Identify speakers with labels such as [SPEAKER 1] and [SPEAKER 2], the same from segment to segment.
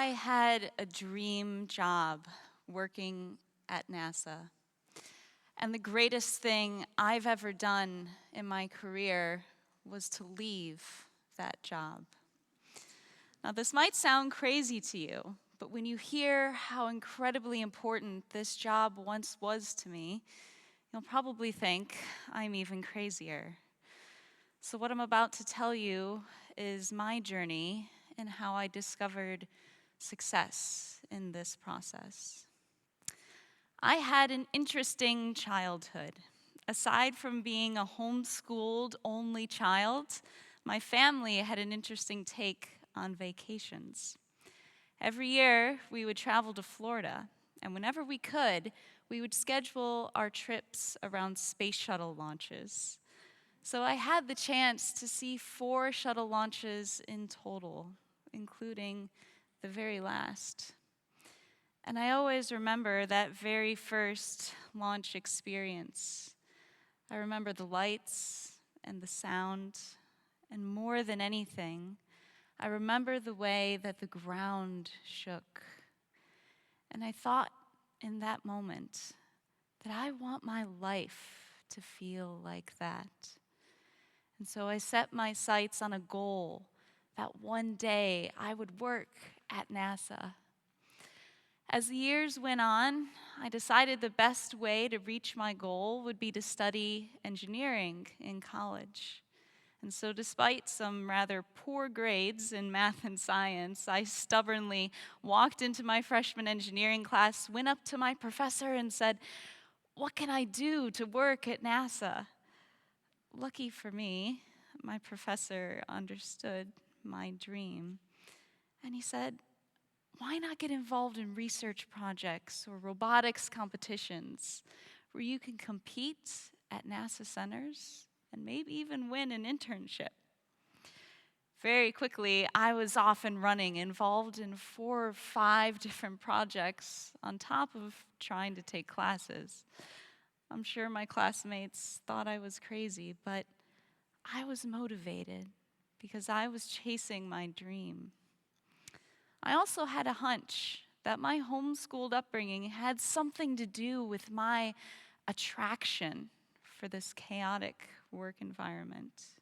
[SPEAKER 1] I had a dream job working at NASA. And the greatest thing I've ever done in my career was to leave that job. Now, this might sound crazy to you, but when you hear how incredibly important this job once was to me, you'll probably think I'm even crazier. So what I'm about to tell you is my journey and how I discovered success in this process. I had an interesting childhood. Aside from being a homeschooled only child, my family had an interesting take on vacations. Every year, we would travel to Florida, and whenever we could, we would schedule our trips around space shuttle launches. So I had the chance to see 4 shuttle launches in total, including the very last. And I always remember that very first launch experience. I remember the lights and the sound, and more than anything, I remember the way that the ground shook. And I thought in that moment that I want my life to feel like that. And so I set my sights on a goal that one day I would work at NASA. As the years went on, I decided the best way to reach my goal would be to study engineering in college. And so despite some rather poor grades in math and science, I stubbornly walked into my freshman engineering class, went up to my professor and said, "What can I do to work at NASA?" Lucky for me, my professor understood my dream. And he said, "Why not get involved in research projects or robotics competitions where you can compete at NASA centers and maybe even win an internship?" Very quickly, I was off and running, involved in 4 or 5 different projects on top of trying to take classes. I'm sure my classmates thought I was crazy, but I was motivated because I was chasing my dream. I also had a hunch that my homeschooled upbringing had something to do with my attraction for this chaotic work environment.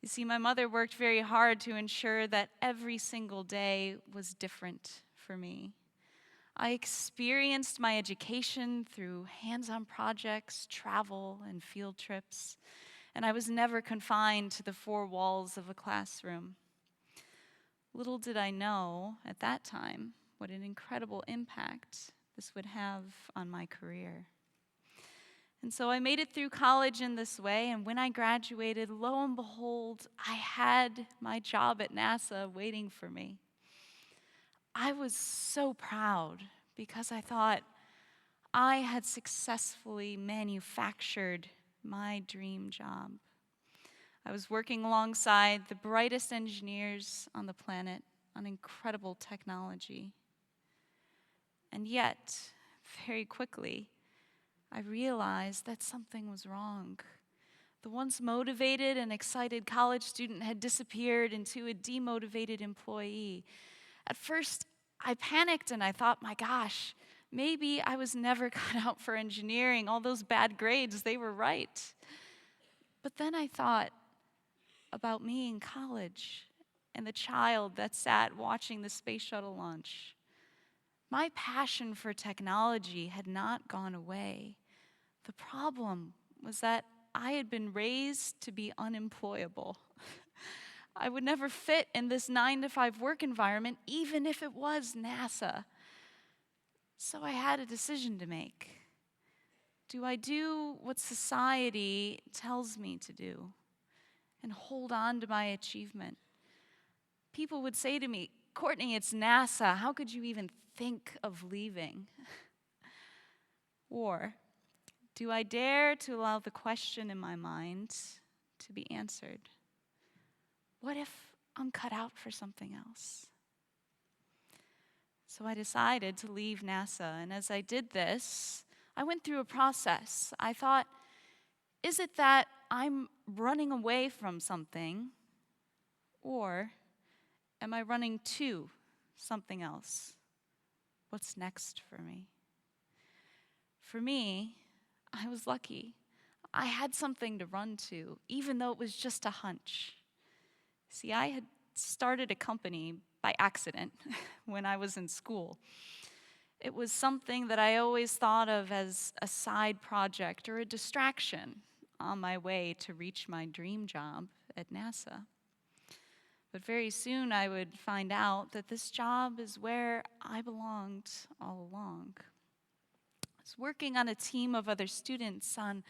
[SPEAKER 1] You see, my mother worked very hard to ensure that every single day was different for me. I experienced my education through hands-on projects, travel, and field trips, and I was never confined to the 4 walls of a classroom. Little did I know at that time what an incredible impact this would have on my career. And so I made it through college in this way, and when I graduated, lo and behold, I had my job at NASA waiting for me. I was so proud because I thought I had successfully manufactured my dream job. I was working alongside the brightest engineers on the planet on incredible technology. And yet, very quickly, I realized that something was wrong. The once motivated and excited college student had disappeared into a demotivated employee. At first, I panicked and I thought, my gosh, maybe I was never cut out for engineering. All those bad grades, they were right. But then I thought about me in college and the child that sat watching the space shuttle launch. My passion for technology had not gone away. The problem was that I had been raised to be unemployable. I would never fit in this 9-to-5 work environment, even if it was NASA. So I had a decision to make. Do I do what society tells me to do and hold on to my achievement? People would say to me, "Courtney, it's NASA. How could you even think of leaving?" Or do I dare to allow the question in my mind to be answered? What if I'm cut out for something else? So I decided to leave NASA, and as I did this, I went through a process. I thought, is it that I'm running away from something, or am I running to something else. What's next for me? For me, I was lucky. I had something to run to, even though it was just a hunch. See, I had started a company by accident when I was in school. It was something that I always thought of as a side project or a distraction on my way to reach my dream job at NASA. But very soon I would find out that this job is where I belonged all along. I was working on a team of other students on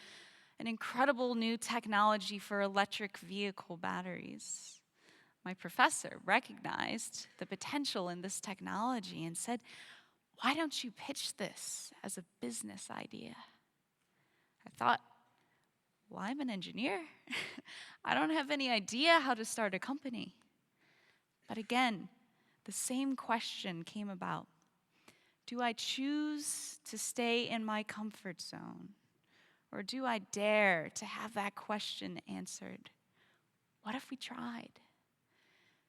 [SPEAKER 1] an incredible new technology for electric vehicle batteries. My professor recognized the potential in this technology and said, "Why don't you pitch this as a business idea?" I thought, well, I'm an engineer. I don't have any idea how to start a company. But again, the same question came about. Do I choose to stay in my comfort zone? Or do I dare to have that question answered? What if we tried?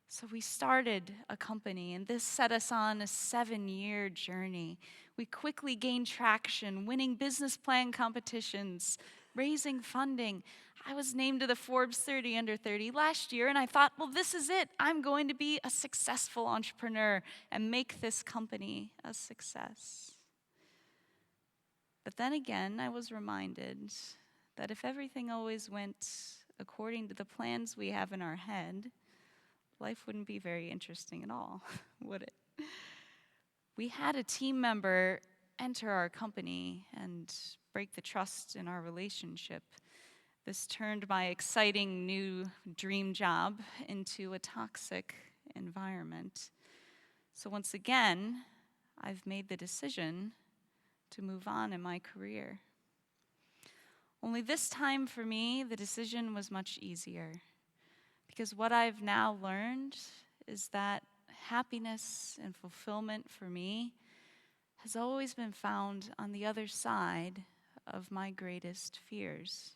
[SPEAKER 1] So we started a company, and this set us on a 7-year journey. We quickly gained traction, winning business plan competitions, raising funding. I was named to the Forbes 30 Under 30 last year, and I thought, well, this is it. I'm going to be a successful entrepreneur and make this company a success. But then again, I was reminded that if everything always went according to the plans we have in our head, life wouldn't be very interesting at all, would it? We had a team member enter our company and break the trust in our relationship. This turned my exciting new dream job into a toxic environment. So once again, I've made the decision to move on in my career. Only this time for me, the decision was much easier. Because what I've now learned is that happiness and fulfillment for me has always been found on the other side of my greatest fears.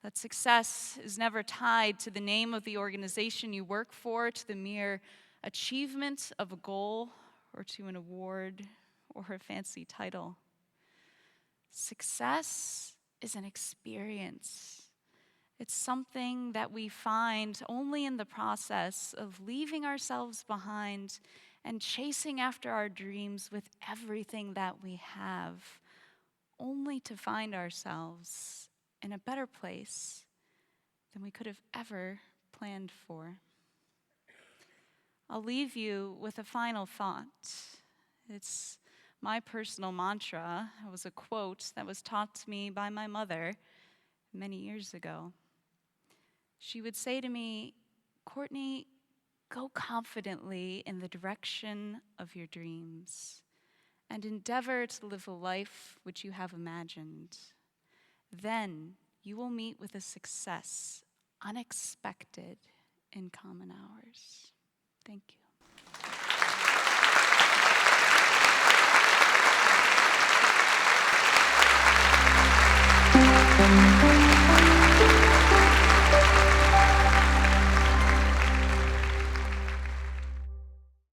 [SPEAKER 1] That success is never tied to the name of the organization you work for, to the mere achievement of a goal, or to an award or a fancy title. Success is an experience. It's something that we find only in the process of leaving ourselves behind and chasing after our dreams with everything that we have, only to find ourselves in a better place than we could have ever planned for. I'll leave you with a final thought. It's my personal mantra. It was a quote that was taught to me by my mother many years ago. She would say to me, "Courtney, go confidently in the direction of your dreams and endeavor to live a life which you have imagined. Then you will meet with a success unexpected in common hours." Thank you.